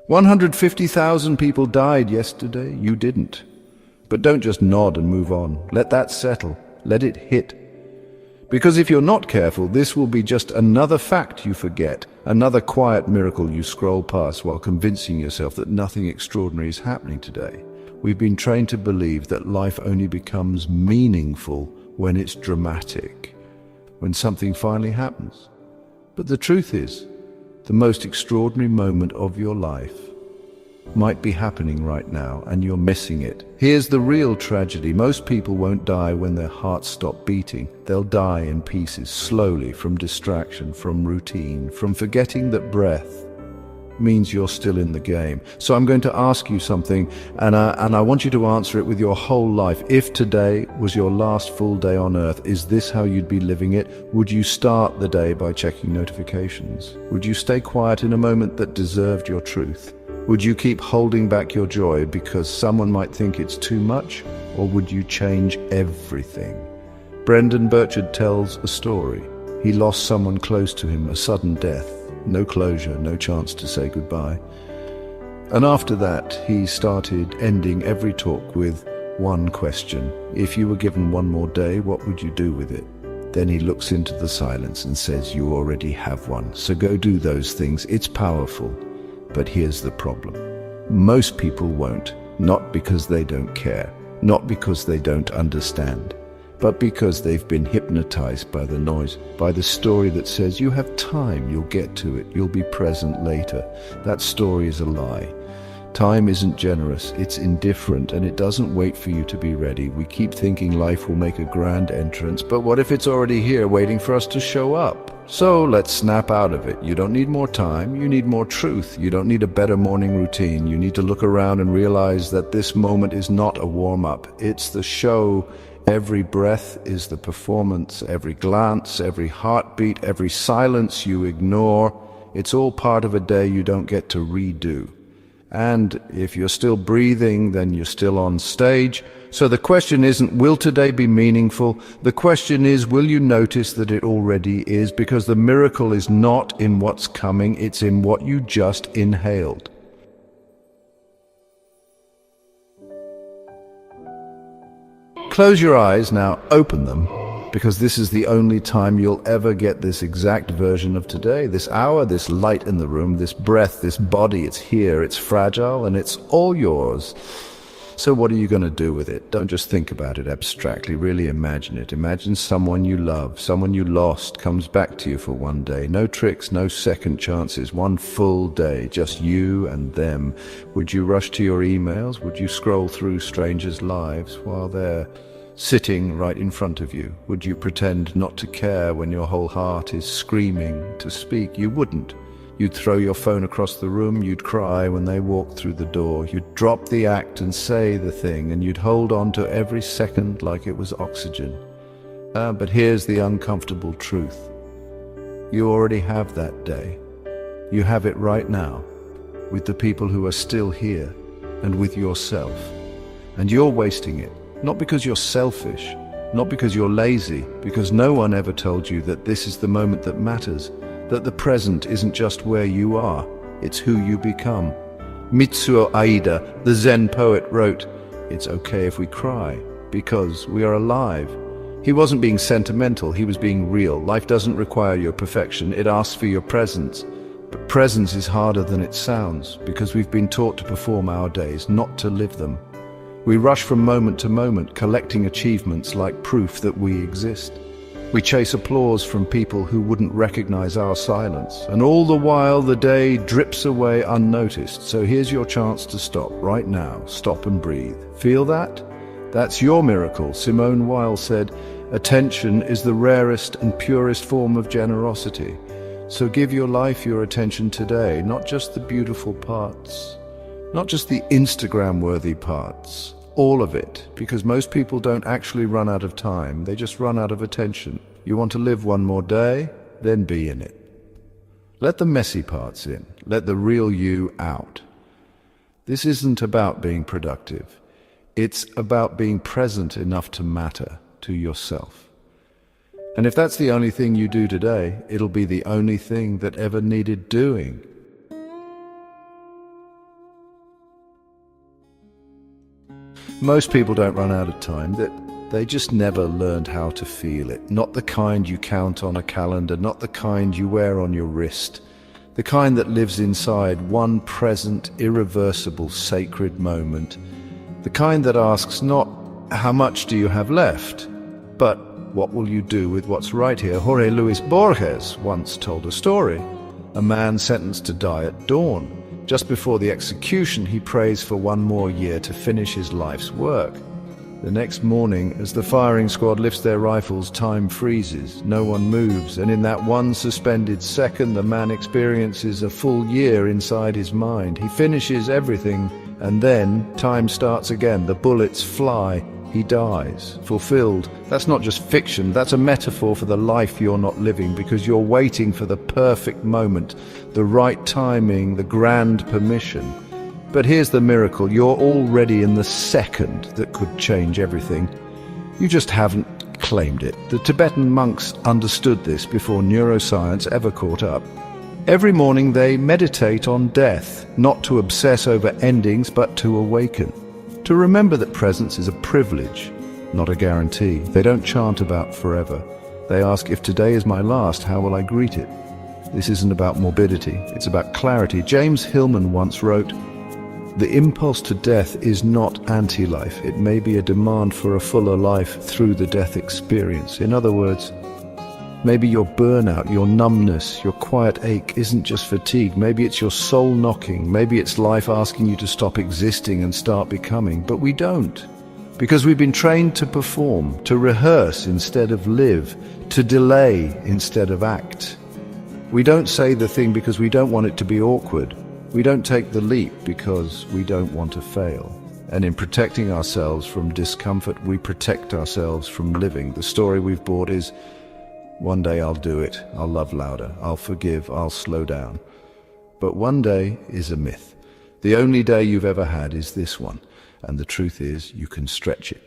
150,000 people died yesterday. You didn't. But don't just nod and move on. Let that settle. Let it hit. Because if you're not careful, this will be just another fact you forget, another quiet miracle you scroll past while convincing yourself that nothing extraordinary is happening today. We've been trained to believe that life only becomes meaningful when it's dramatic, when something finally happens. But the truth is, the most extraordinary moment of your life might be happening right now, and you're missing it. Here's the real tragedy. Most people won't die when their hearts stop beating. They'll die in pieces, slowly, from distraction, from routine, from forgetting that breath means you're still in the game. So I'm going to ask you something, and I want you to answer it with your whole life. If today was your last full day on earth, is this how you'd be living it? Would you start the day by checking notifications? Would you stay quiet in a moment that deserved your truth? Would you keep holding back your joy because someone might think it's too much? Or would you change everything? Brendon Burchard tells a story. He lost someone close to him, a sudden death. No closure, no chance to say goodbye. And after that, he started ending every talk with one question. If you were given one more day, what would you do with it? Then he looks into the silence and says, you already have one. So go do those things. It's powerful. But here's the problem. Most people won't, not because they don't care, not because they don't understand, but because they've been hypnotized by the noise, by the story that says you have time, you'll get to it, you'll be present later. That story is a lie. Time isn't generous, it's indifferent, and it doesn't wait for you to be ready. We keep thinking life will make a grand entrance, but what if it's already here waiting for us to show up? So let's snap out of it. You don't need more time, you need more truth. You don't need a better morning routine. You need to look around and realize that this moment is not a warm-up. It's the show. Every breath is the performance. Every glance, every heartbeat, every silence you ignore. It's all part of a day you don't get to redo. And if you're still breathing, then you're still on stage. So the question isn't, will today be meaningful? The question is, will you notice that it already is? Because the miracle is not in what's coming, it's in what you just inhaled. Close your eyes now, open them, because this is the only time you'll ever get this exact version of today. This hour, this light in the room, this breath, this body, it's here, it's fragile, and it's all yours. So what are you going to do with it? Don't just think about it abstractly, really imagine it. Imagine someone you love, someone you lost, comes back to you for one day. No tricks, no second chances, one full day, just you and them. Would you rush to your emails? Would you scroll through strangers' lives while they're sitting right in front of you? Would you pretend not to care when your whole heart is screaming to speak? You wouldn't. You'd throw your phone across the room, you'd cry when they walked through the door, you'd drop the act and say the thing, and you'd hold on to every second like it was oxygen. But here's the uncomfortable truth. You already have that day. You have it right now, with the people who are still here, and with yourself. And you're wasting it, not because you're selfish, not because you're lazy, because no one ever told you that this is the moment that matters. That the present isn't just where you are, it's who you become. Mitsuo Aida, the Zen poet, wrote, "It's okay if we cry, because we are alive." He wasn't being sentimental, he was being real. Life doesn't require your perfection, it asks for your presence. But presence is harder than it sounds, because we've been taught to perform our days, not to live them. We rush from moment to moment, collecting achievements like proof that we exist. We chase applause from people who wouldn't recognize our silence. And all the while, the day drips away unnoticed. So here's your chance to stop right now. Stop and breathe. Feel that? That's your miracle. Simone Weil said, "Attention is the rarest and purest form of generosity." So give your life your attention today, not just the beautiful parts, not just the Instagram-worthy parts. All of it, because most people don't actually run out of time, they just run out of attention. You want to live one more day? Then be in it. Let the messy parts in, let the real you out. This isn't about being productive. It's about being present enough to matter to yourself. And if that's the only thing you do today, it'll be the only thing that ever needed doing. Most people don't run out of time. They just never learned how to feel it. Not the kind you count on a calendar, not the kind you wear on your wrist. The kind that lives inside one present, irreversible, sacred moment. The kind that asks not, how much do you have left? But, what will you do with what's right here? Jorge Luis Borges once told a story. A man sentenced to die at dawn. Just before the execution, he prays for one more year to finish his life's work. The next morning, as the firing squad lifts their rifles, time freezes. No one moves, and in that one suspended second, the man experiences a full year inside his mind. He finishes everything, and then time starts again. The bullets fly. He dies, fulfilled. That's not just fiction, that's a metaphor for the life you're not living, because you're waiting for the perfect moment, the right timing, the grand permission. But here's the miracle, you're already in the second that could change everything. You just haven't claimed it. The Tibetan monks understood this before neuroscience ever caught up. Every morning they meditate on death, not to obsess over endings, but to awaken. To remember that presence is a privilege, not a guarantee. They don't chant about forever. They ask, if today is my last, how will I greet it? This isn't about morbidity, it's about clarity. James Hillman once wrote, the impulse to death is not anti-life. It may be a demand for a fuller life through the death experience. In other words, maybe your burnout, your numbness, your quiet ache isn't just fatigue. Maybe it's your soul knocking. Maybe it's life asking you to stop existing and start becoming. But we don't. Because we've been trained to perform, to rehearse instead of live, to delay instead of act. We don't say the thing because we don't want it to be awkward. We don't take the leap because we don't want to fail. And in protecting ourselves from discomfort, we protect ourselves from living. The story we've bought is, one day I'll do it, I'll love louder, I'll forgive, I'll slow down. But one day is a myth. The only day you've ever had is this one. And the truth is, you can stretch it,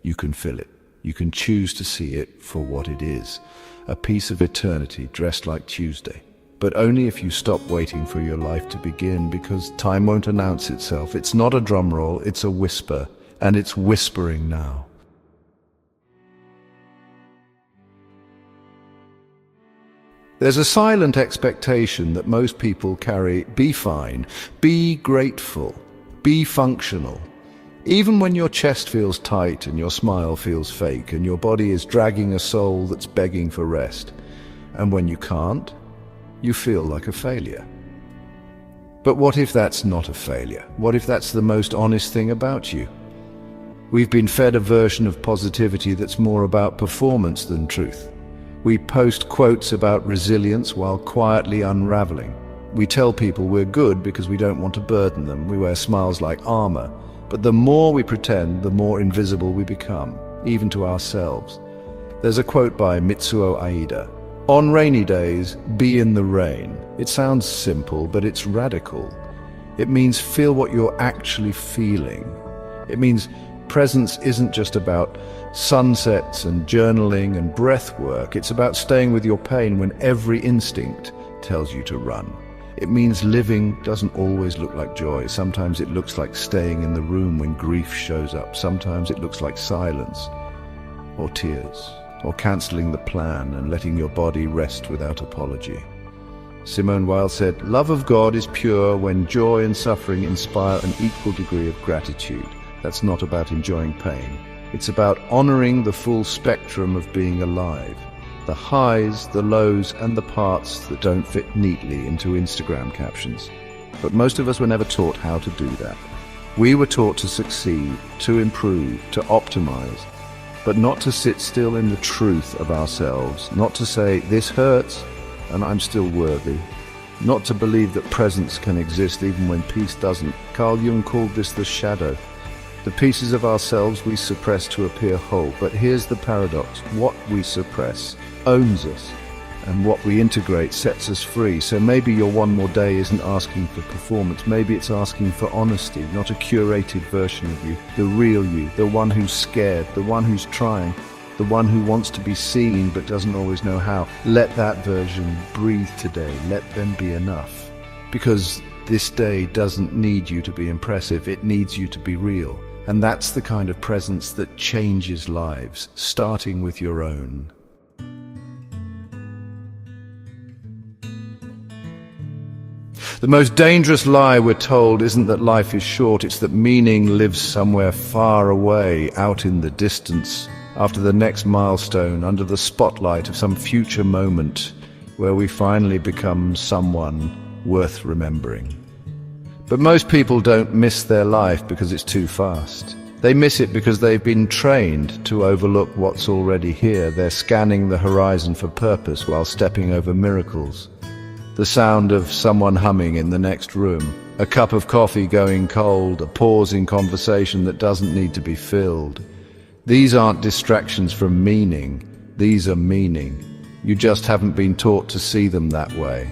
you can fill it, you can choose to see it for what it is. A piece of eternity dressed like Tuesday. But only if you stop waiting for your life to begin, because time won't announce itself. It's not a drum roll, it's a whisper, and it's whispering now. There's a silent expectation that most people carry. Be fine, be grateful, be functional. Even when your chest feels tight and your smile feels fake and your body is dragging a soul that's begging for rest. And when you can't, you feel like a failure. But what if that's not a failure? What if that's the most honest thing about you? We've been fed a version of positivity that's more about performance than truth. We post quotes about resilience while quietly unraveling. We tell people we're good because we don't want to burden them. We wear smiles like armor. But the more we pretend, the more invisible we become, even to ourselves. There's a quote by Mitsuo Aida. On rainy days, be in the rain. It sounds simple, but it's radical. It means feel what you're actually feeling. It means presence isn't just about sunsets and journaling and breath work. It's about staying with your pain when every instinct tells you to run. It means living doesn't always look like joy. Sometimes it looks like staying in the room when grief shows up. Sometimes it looks like silence or tears or cancelling the plan and letting your body rest without apology. Simone Weil said, "Love of God is pure when joy and suffering inspire an equal degree of gratitude." That's not about enjoying pain. It's about honoring the full spectrum of being alive. The highs, the lows, and the parts that don't fit neatly into Instagram captions. But most of us were never taught how to do that. We were taught to succeed, to improve, to optimize, but not to sit still in the truth of ourselves, not to say, this hurts, and I'm still worthy. Not to believe that presence can exist even when peace doesn't. Carl Jung called this the shadow. The pieces of ourselves we suppress to appear whole. But here's the paradox. What we suppress owns us, and what we integrate sets us free. So maybe your one more day isn't asking for performance. Maybe it's asking for honesty, not a curated version of you. The real you, the one who's scared, the one who's trying, the one who wants to be seen but doesn't always know how. Let that version breathe today. Let them be enough. Because this day doesn't need you to be impressive. It needs you to be real. And that's the kind of presence that changes lives, starting with your own. The most dangerous lie we're told isn't that life is short, it's that meaning lives somewhere far away, out in the distance, after the next milestone, under the spotlight of some future moment where we finally become someone worth remembering. But most people don't miss their life because it's too fast. They miss it because they've been trained to overlook what's already here. They're scanning the horizon for purpose while stepping over miracles. The sound of someone humming in the next room, a cup of coffee going cold, a pause in conversation that doesn't need to be filled. These aren't distractions from meaning, these are meaning. You just haven't been taught to see them that way.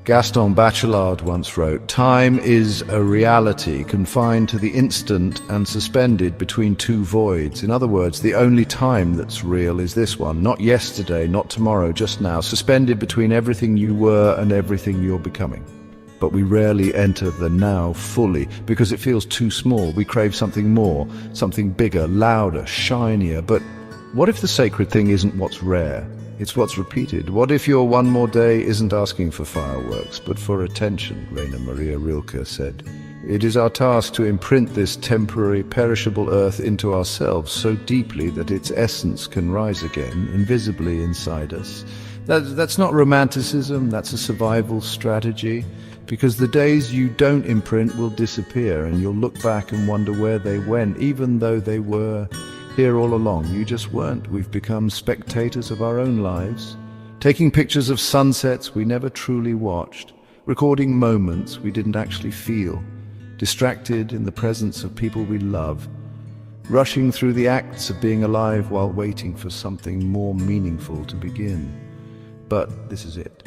Brendon Burchard once wrote, "Time is a reality confined to the instant and suspended between two voids." In other words, the only time that's real is this one, not yesterday, not tomorrow, just now, suspended between everything you were and everything you're becoming. But we rarely enter the now fully because it feels too small. We crave something more, something bigger, louder, shinier. But what if the sacred thing isn't what's rare? It's what's repeated. What if your one more day isn't asking for fireworks, but for attention, Rainer Maria Rilke said. It is our task to imprint this temporary, perishable earth into ourselves so deeply that its essence can rise again, invisibly inside us. That's not romanticism, that's a survival strategy, because the days you don't imprint will disappear and you'll look back and wonder where they went, even though they were here all along. You just weren't. We've become spectators of our own lives, taking pictures of sunsets we never truly watched, recording moments we didn't actually feel, distracted in the presence of people we love, rushing through the acts of being alive while waiting for something more meaningful to begin. But this is it.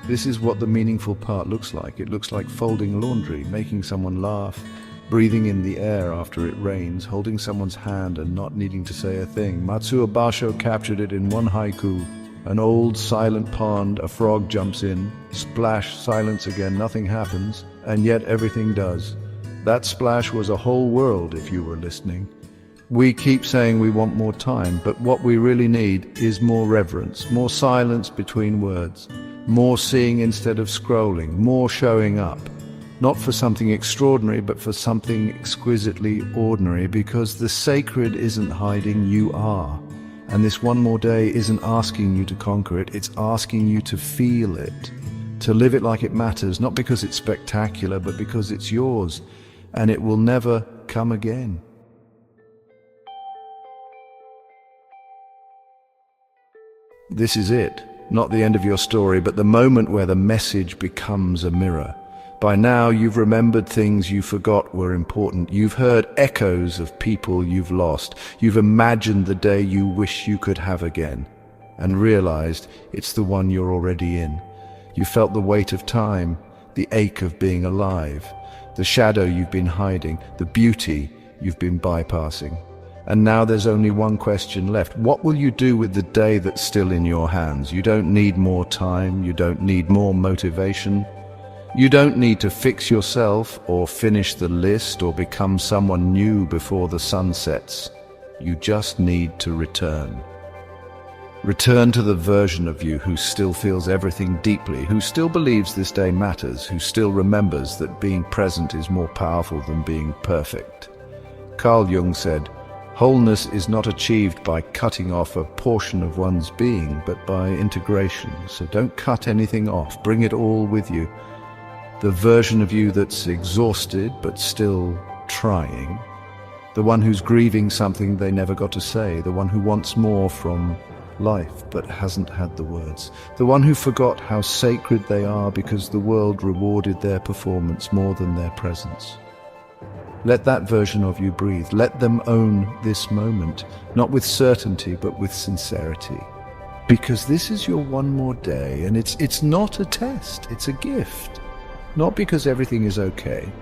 This is what the meaningful part looks like. It looks like folding laundry, making someone laugh, breathing in the air after it rains, holding someone's hand and not needing to say a thing. Matsuo Basho captured it in one haiku. An old silent pond, a frog jumps in, splash, silence again, nothing happens, and yet everything does. That splash was a whole world if you were listening. We keep saying we want more time, but what we really need is more reverence, more silence between words, more seeing instead of scrolling, more showing up. Not for something extraordinary, but for something exquisitely ordinary, because the sacred isn't hiding, you are. And this one more day isn't asking you to conquer it, it's asking you to feel it, to live it like it matters, not because it's spectacular, but because it's yours, and it will never come again. This is it, not the end of your story, but the moment where the message becomes a mirror. By now, you've remembered things you forgot were important. You've heard echoes of people you've lost. You've imagined the day you wish you could have again, and realized it's the one you're already in. You felt the weight of time, the ache of being alive, the shadow you've been hiding, the beauty you've been bypassing. And now there's only one question left. What will you do with the day that's still in your hands? You don't need more time. You don't need more motivation. You don't need to fix yourself or finish the list or become someone new before the sun sets. You just need to return. Return to the version of you who still feels everything deeply, who still believes this day matters, who still remembers that being present is more powerful than being perfect. Carl Jung said, "Wholeness is not achieved by cutting off a portion of one's being, but by integration." So don't cut anything off, bring it all with you. The version of you that's exhausted but still trying, the one who's grieving something they never got to say, the one who wants more from life but hasn't had the words, the one who forgot how sacred they are because the world rewarded their performance more than their presence. Let that version of you breathe. Let them own this moment, not with certainty but with sincerity. Because this is your one more day, and it's not a test, it's a gift. Not because everything is okay,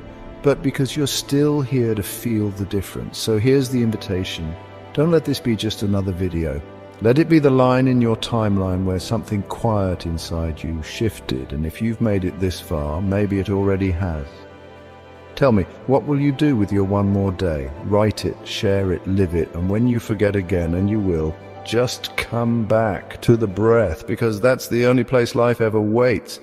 but because you're still here to feel the difference. So here's the invitation. Don't let this be just another video. Let it be the line in your timeline where something quiet inside you shifted, and if you've made it this far, maybe it already has. Tell me, what will you do with your one more day? Write it, share it, live it, and when you forget again, and you will, just come back to the breath, because that's the only place life ever waits.